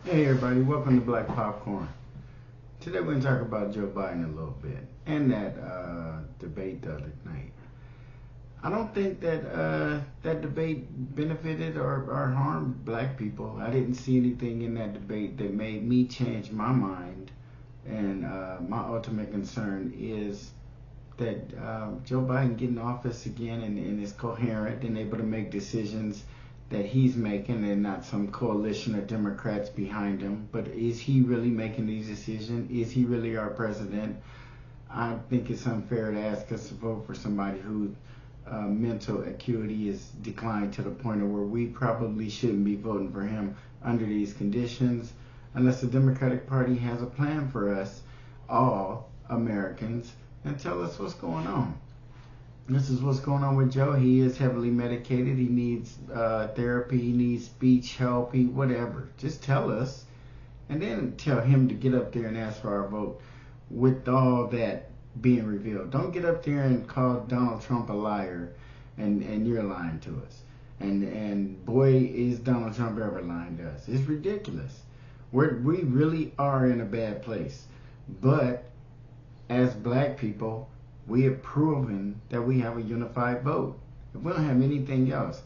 Hey everybody, welcome to Black Popcorn. Today we're going to talk about Joe Biden a little bit and that debate the other night. I don't think that that debate benefited or harmed black people. I didn't see anything in that debate that made me change my mind. And my ultimate concern is that Joe Biden get in office again and is coherent and able to make decisions that he's making and not some coalition of Democrats behind him. But is he really making these decisions? Is he really our president? I think it's unfair to ask us to vote for somebody whose mental acuity is declined to the point of where we probably shouldn't be voting for him under these conditions unless the Democratic Party has a plan for us, all Americans, and tell us what's going on. This is what's going on with Joe. He is heavily medicated. He needs therapy. He needs speech help. Whatever. Just tell us, and then tell him to get up there and ask for our vote with all that being revealed. Don't get up there and call Donald Trump a liar, and you're lying to us. And boy, is Donald Trump ever lying to us. It's ridiculous. We really are in a bad place. But as black people, we have proven that we have a unified vote. If we don't have anything else,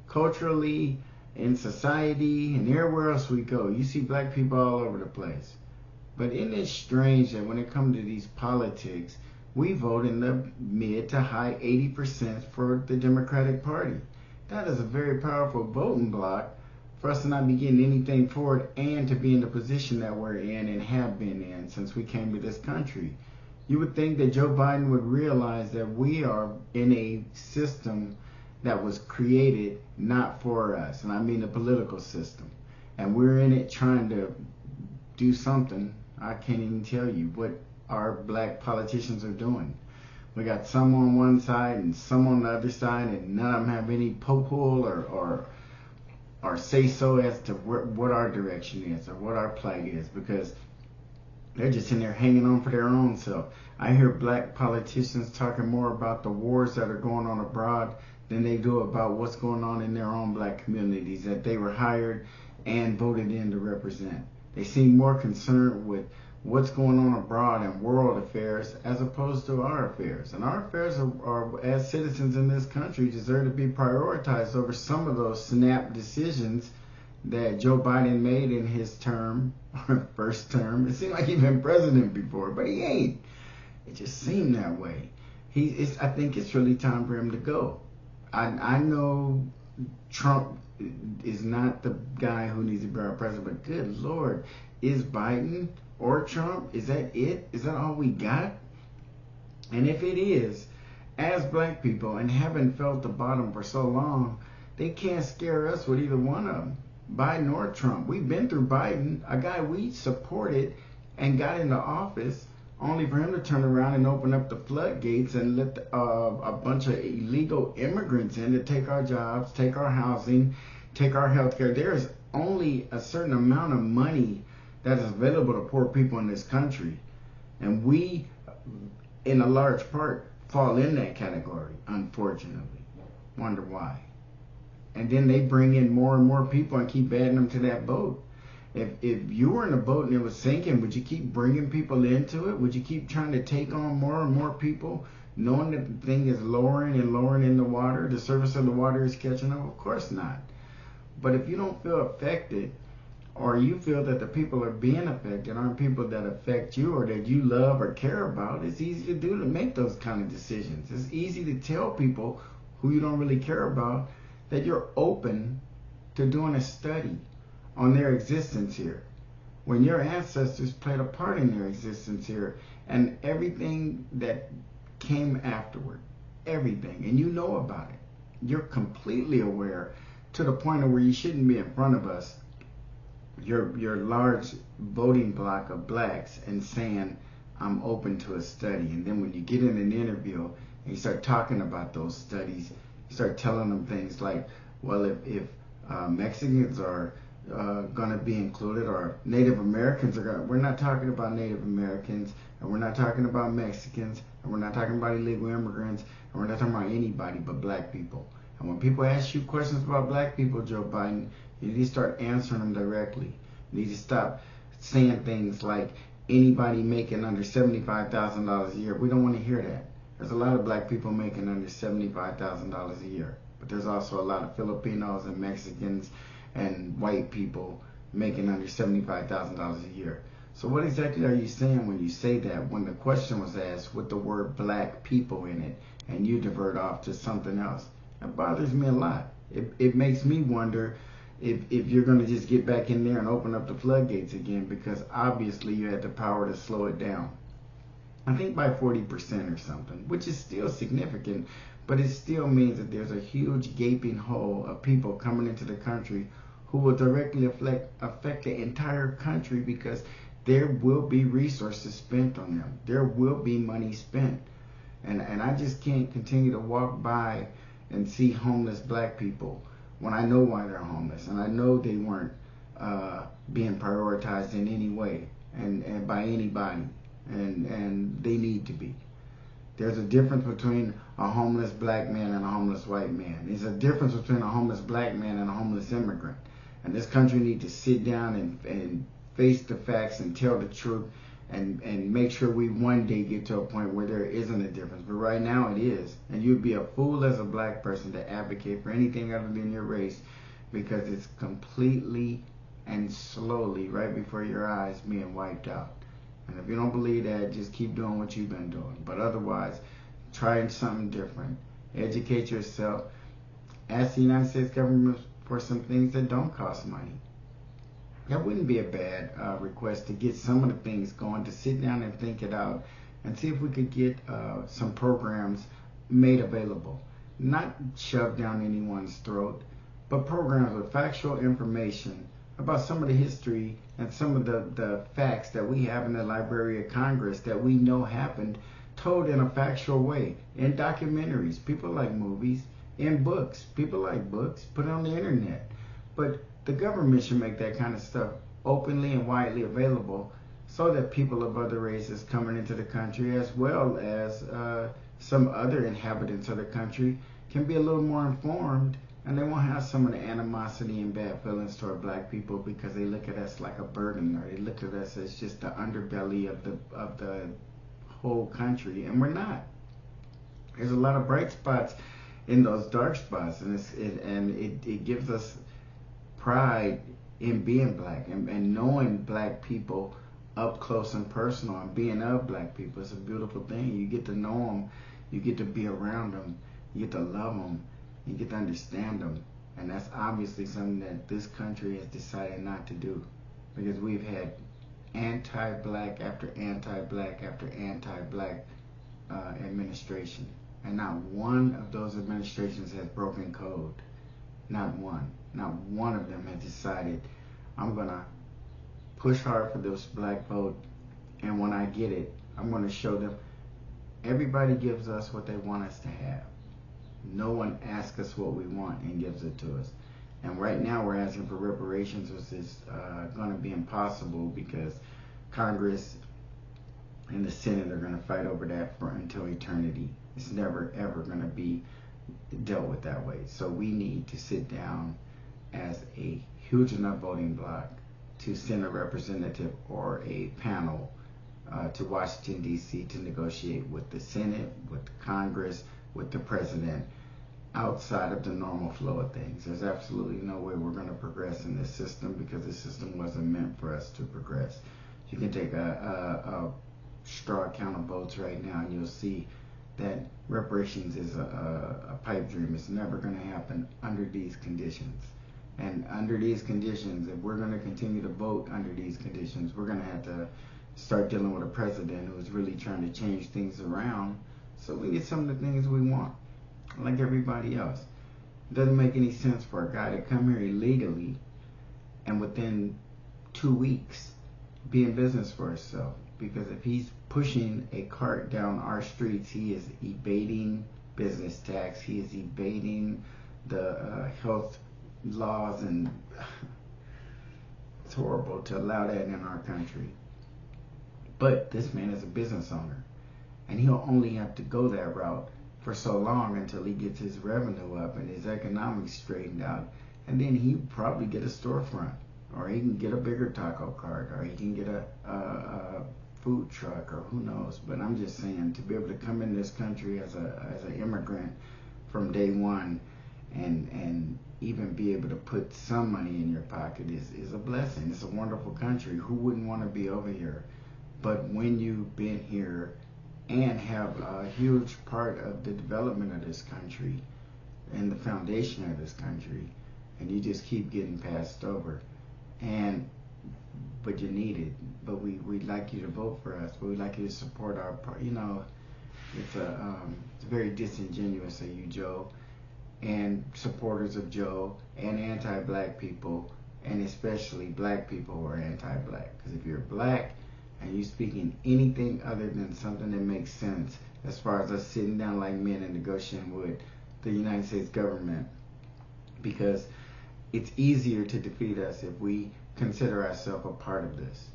culturally, in society, and everywhere else we go, you see black people all over the place. But isn't it strange that when it comes to these politics, we vote in the mid to high 80% for the Democratic Party? That is a very powerful voting bloc for us to not be getting anything for it and to be in the position that we're in and have been in since we came to this country. You would think that Joe Biden would realize that we are in a system that was created not for us, and I mean the political system. And we're in it trying to do something. I can't even tell you what our black politicians are doing. We got some on one side and some on the other side, and none of them have any pull or say so as to what our direction is or what our plight is, because they're just in there hanging on for their own self. I hear black politicians talking more about the wars that are going on abroad than they do about what's going on in their own black communities that they were hired and voted in to represent. They seem more concerned with what's going on abroad and world affairs as opposed to our affairs. And our affairs are as citizens in this country, deserve to be prioritized over some of those snap decisions that Joe Biden made in his term, or first term. It seemed like he'd been president before, but he ain't. It just seemed that way. I think it's really time for him to go. I know Trump is not the guy who needs to be our president, but good Lord, is Biden or Trump, is that it? Is that all we got? And if it is, as black people, and having felt the bottom for so long, they can't scare us with either one of them. Biden or Trump. We've been through Biden, a guy we supported and got into office, only for him to turn around and open up the floodgates and let a bunch of illegal immigrants in to take our jobs, take our housing, take our health care. There is only a certain amount of money that is available to poor people in this country. And we, in a large part, fall in that category, unfortunately. Wonder why. And then they bring in more and more people and keep adding them to that boat. If you were in a boat and it was sinking, would you keep bringing people into it? Would you keep trying to take on more and more people, knowing that the thing is lowering and lowering in the water? The surface of the water is catching up? Of course not. But if you don't feel affected, or you feel that the people are being affected aren't people that affect you or that you love or care about, it's easy to make those kind of decisions. It's easy to tell people who you don't really care about that you're open to doing a study on their existence here, when your ancestors played a part in their existence here and everything that came afterward, everything, and you know about it. You're completely aware to the point of where you shouldn't be in front of us, your large voting block of blacks, and saying, I'm open to a study. And then when you get in an interview and you start talking about those studies, you start telling them things like, well, if Mexicans are going to be included, or Native Americans are going to, we're not talking about Native Americans, and we're not talking about Mexicans, and we're not talking about illegal immigrants, and we're not talking about anybody but black people. And when people ask you questions about black people, Joe Biden, you need to start answering them directly. You need to stop saying things like anybody making under $75,000 a year. We don't want to hear that. There's a lot of black people making under $75,000 a year, but there's also a lot of Filipinos and Mexicans and white people making under $75,000 a year. So what exactly are you saying when you say that, when the question was asked with the word black people in it, and you divert off to something else? That bothers me a lot. It makes me wonder if you're going to just get back in there and open up the floodgates again, because obviously you had the power to slow it down. I think by 40% or something, which is still significant, but it still means that there's a huge gaping hole of people coming into the country who will directly affect the entire country, because there will be resources spent on them. There will be money spent. And I just can't continue to walk by and see homeless black people when I know why they're homeless, and I know they weren't being prioritized in any way and by anybody, and they need to be. There's a difference between a homeless black man and a homeless white man. There's a difference between a homeless black man and a homeless immigrant. And this country needs to sit down and face the facts and tell the truth, and make sure we one day get to a point where there isn't a difference. But right now it is. And you'd be a fool as a black person to advocate for anything other than your race, because it's completely and slowly, right before your eyes, being wiped out. And if you don't believe that, just keep doing what you've been doing. But otherwise, try something different. Educate yourself. Ask the United States government for some things that don't cost money. That wouldn't be a bad request, to get some of the things going, to sit down and think it out and see if we could get some programs made available. Not shoved down anyone's throat, but programs with factual information about some of the history and some of the facts that we have in the Library of Congress that we know happened, told in a factual way, in documentaries. People like movies, in books. People like books, put it on the internet. But the government should make that kind of stuff openly and widely available, so that people of other races coming into the country, as well as some other inhabitants of the country, can be a little more informed, and they won't have some of the animosity and bad feelings toward black people because they look at us like a burden, or they look at us as just the underbelly of the whole country, and we're not. There's a lot of bright spots in those dark spots, and it gives us pride in being black and knowing black people up close and personal, and being of black people. It's a beautiful thing. You get to know them, you get to be around them, you get to love them, you get to understand them, and that's obviously something that this country has decided not to do, because we've had anti-black after anti-black after anti-black administration, and not one of those administrations has broken code. Not one. Not one of them has decided, I'm going to push hard for this black vote, and when I get it, I'm going to show them. Everybody gives us what they want us to have. No one asks us what we want and gives it to us. And right now we're asking for reparations, which is going to be impossible, because Congress and the Senate are going to fight over that for until eternity. It's never ever going to be dealt with that way. So we need to sit down as a huge enough voting bloc to send a representative or a panel to Washington, D.C. to negotiate with the Senate, with Congress, with the President, outside of the normal flow of things. There's absolutely no way we're going to progress in this system, because this system wasn't meant for us to progress. You can take a straw count of votes right now, and you'll see that reparations is a pipe dream. It's never going to happen under these conditions. And under these conditions, if we're going to continue to vote under these conditions, we're going to have to start dealing with a president who's really trying to change things around so we get some of the things we want, like everybody else. It doesn't make any sense for a guy to come here illegally and within 2 weeks be in business for himself, because if he's pushing a cart down our streets, he is evading business tax, he is evading the health laws, and it's horrible to allow that in our country. But this man is a business owner, and he'll only have to go that route for so long until he gets his revenue up and his economics straightened out, and then he'll probably get a storefront, or he can get a bigger taco cart, or he can get a food truck, or who knows. But I'm just saying, to be able to come in this country as an immigrant from day one, and even be able to put some money in your pocket is a blessing. It's a wonderful country. Who wouldn't want to be over here? But when you've been here and have a huge part of the development of this country and the foundation of this country, and you just keep getting passed over, but you need it. But we'd like you to vote for us. But we'd like you to support our part. It's very disingenuous of you, Joe, and supporters of Joe, and anti-black people, and especially black people who are anti-black. Because if you're black and you speaking anything other than something that makes sense, as far as us sitting down like men and negotiating with the United States government, because it's easier to defeat us if we consider ourselves a part of this.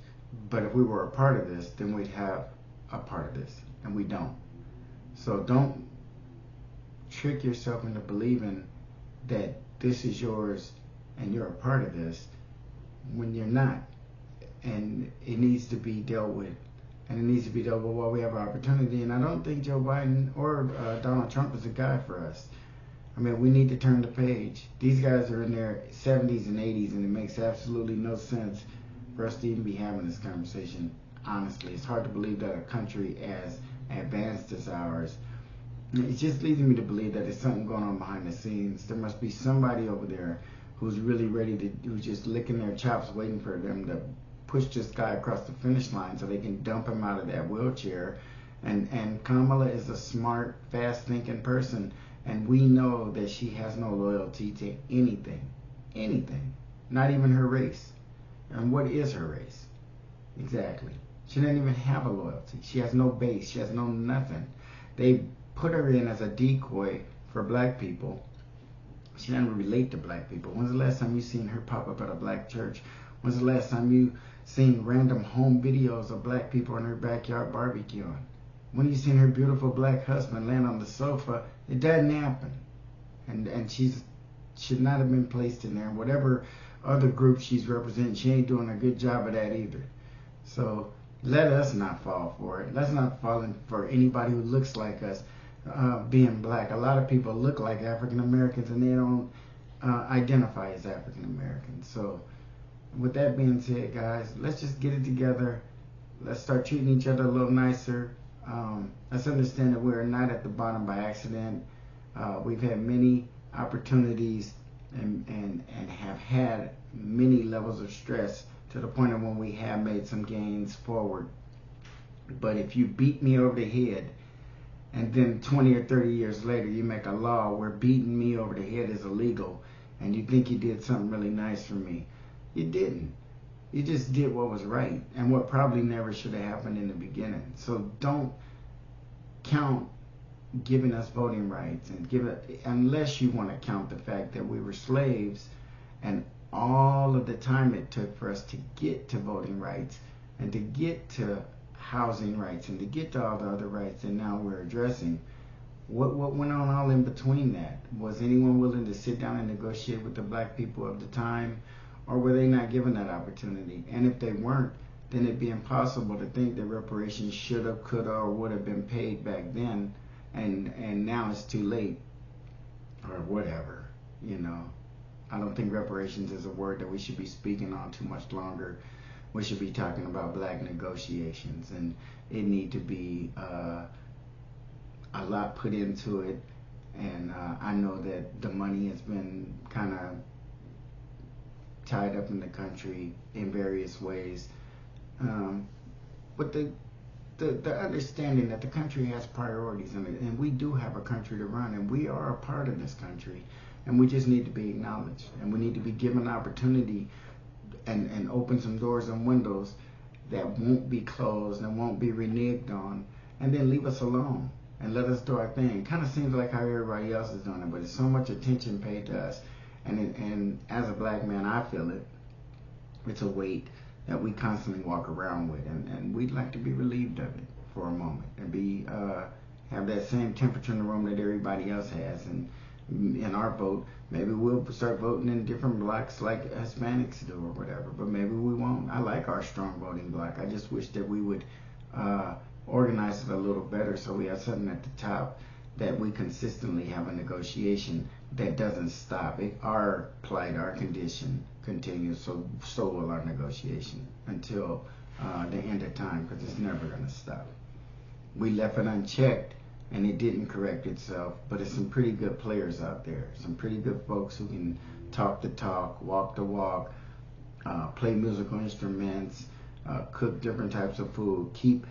But if we were a part of this, then we'd have a part of this, and we don't. So don't trick yourself into believing that this is yours and you're a part of this when you're not. And it needs to be dealt with. And it needs to be dealt with while we have an opportunity. And I don't think Joe Biden or Donald Trump is a guy for us. I mean, we need to turn the page. These guys are in their 70s and 80s, and it makes absolutely no sense for us to even be having this conversation. Honestly, it's hard to believe that a country as advanced as ours, it just leads me to believe that there's something going on behind the scenes. There must be somebody over there who's really ready who's just licking their chops, waiting for them to push this guy across the finish line so they can dump him out of that wheelchair. And Kamala is a smart, fast-thinking person, and we know that she has no loyalty to anything, not even her race. And what is her race? Exactly. She doesn't even have a loyalty. She has no base. She has no nothing. They put her in as a decoy for black people. She doesn't relate to black people. When's the last time you seen her pop up at a black church? When's the last time you seen random home videos of black people in her backyard barbecuing? When you seen her beautiful black husband laying on the sofa? It doesn't happen. And she should not have been placed in there. Whatever other group she's representing, she ain't doing a good job of that either. So let us not fall for it. Let's not fall for anybody who looks like us being black. A lot of people look like African Americans and they don't identify as African Americans. So with that being said, guys, let's just get it together. Let's start treating each other a little nicer. Let's understand that we're not at the bottom by accident. We've had many opportunities and have had many levels of stress to the point of when we have made some gains forward. But if you beat me over the head and then 20 or 30 years later you make a law where beating me over the head is illegal and you think you did something really nice for me, you didn't. You just did what was right and what probably never should have happened in the beginning. So don't count giving us voting rights and unless you want to count the fact that we were slaves and all of the time it took for us to get to voting rights and to get to housing rights and to get to all the other rights that now we're addressing. What went on all in between that? Was anyone willing to sit down and negotiate with the black people of the time, or were they not given that opportunity? And if they weren't, then it'd be impossible to think that reparations should have, could have, or would have been paid back then, and now it's too late, or whatever, you know. I don't think reparations is a word that we should be speaking on too much longer. We should be talking about black negotiations, and it need to be a lot put into it. And I know that the money has been kind of tied up in the country in various ways. But the understanding that the country has priorities in it, and we do have a country to run, and we are a part of this country, and we just need to be acknowledged, and we need to be given opportunity and open some doors and windows that won't be closed and won't be reneged on, and then leave us alone and let us do our thing. Kind of seems like how everybody else is doing it, but there's so much attention paid to us, and as a black man, I feel it. It's a weight that we constantly walk around with, and we'd like to be relieved of it for a moment and be have that same temperature in the room that everybody else has, and in our vote. Maybe we'll start voting in different blocks like Hispanics do or whatever, but maybe we won't. I like our strong voting block. I just wish that we would organize it a little better so we have something at the top that we consistently have a negotiation that doesn't stop. Our plight, our condition continues, so will our negotiation until the end of time, because it's never going to stop. We left it unchecked and it didn't correct itself, but it's some pretty good players out there, some pretty good folks who can talk the talk, walk the walk, play musical instruments, cook different types of food, keep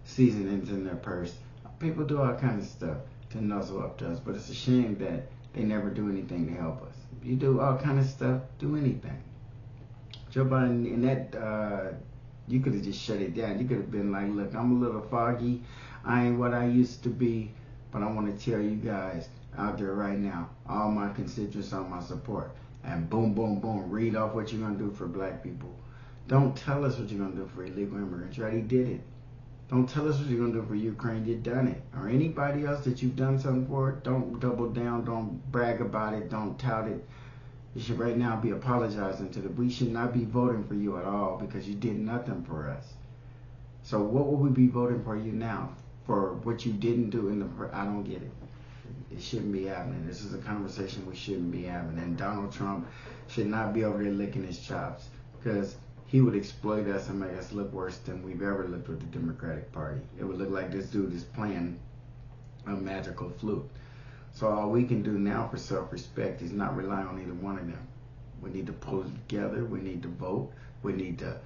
seasonings in their purse. People do all kinds of stuff to nuzzle up to us, but it's a shame that they never do anything to help us. If you do all kind of stuff, do anything. Joe Biden, in that, you could have just shut it down. You could have been like, look, I'm a little foggy. I ain't what I used to be, but I want to tell you guys out there right now, all my constituents, all my support. And boom, boom, boom, read off what you're going to do for black people. Don't tell us what you're going to do for illegal immigrants. You already did it. Don't tell us what you're going to do for Ukraine. You've done it. Or anybody else that you've done something for, don't double down. Don't brag about it. Don't tout it. You should right now be apologizing to them. We should not be voting for you at all because you did nothing for us. So what will we be voting for you now? For what you didn't do in the... I don't get it. It shouldn't be happening. This is a conversation we shouldn't be having. And Donald Trump should not be over there licking his chops, because he would exploit us and make us look worse than we've ever looked with the Democratic Party. It would look like this dude is playing a magical flute. So all we can do now for self-respect is not rely on either one of them. We need to pull together. We need to vote. We need to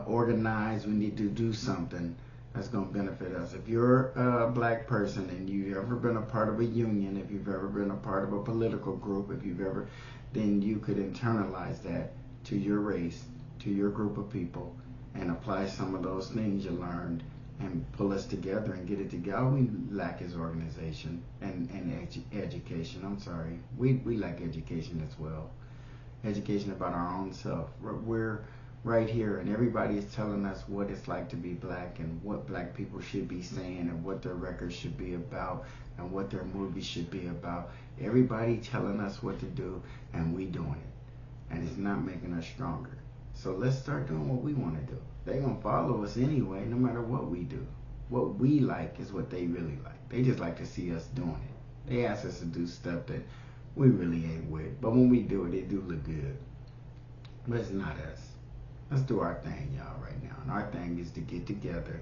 organize. We need to do something that's going to benefit us. If you're a black person and you've ever been a part of a union, if you've ever been a part of a political group, then you could internalize that to your race, to your group of people, and apply some of those things you learned and pull us together and get it together. All we lack is organization and education. I'm sorry. We lack education as well. Education about our own self. We're right here, and everybody is telling us what it's like to be black and what black people should be saying and what their records should be about and what their movies should be about. Everybody telling us what to do, and we doing it. And it's not making us stronger. So let's start doing what we want to do. They're going to follow us anyway, no matter what we do. What we like is what they really like. They just like to see us doing it. They ask us to do stuff that we really ain't with. But when we do it, it do look good. But it's not us. Let's do our thing, y'all, right now. And our thing is to get together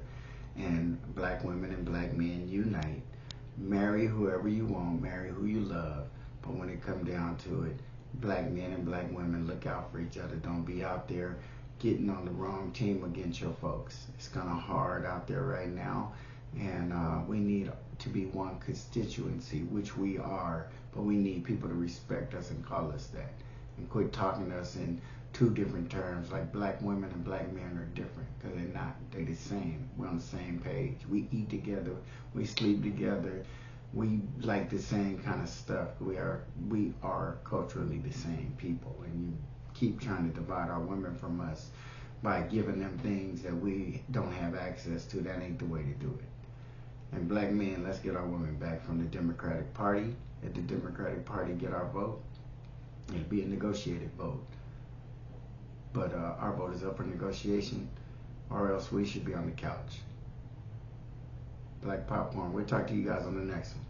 and black women and black men unite. Marry whoever you want. Marry who you love. But when it comes down to it, black men and black women, look out for each other. Don't be out there getting on the wrong team against your folks. It's kind of hard out there right now, and we need to be one constituency, which we are, but we need people to respect us and call us that, and quit talking to us in two different terms, like black women and black men are different, because they're not. They're the same. We're on the same page. We eat together. We sleep together. We like the same kind of stuff. We are culturally the same people, and you keep trying to divide our women from us by giving them things that we don't have access to. That ain't the way to do it. And black men, let's get our women back from the Democratic Party. If the Democratic Party get our vote, it'll be a negotiated vote. But our vote is up for negotiation, or else we should be on the couch. Black Popcorn. We'll talk to you guys on the next one.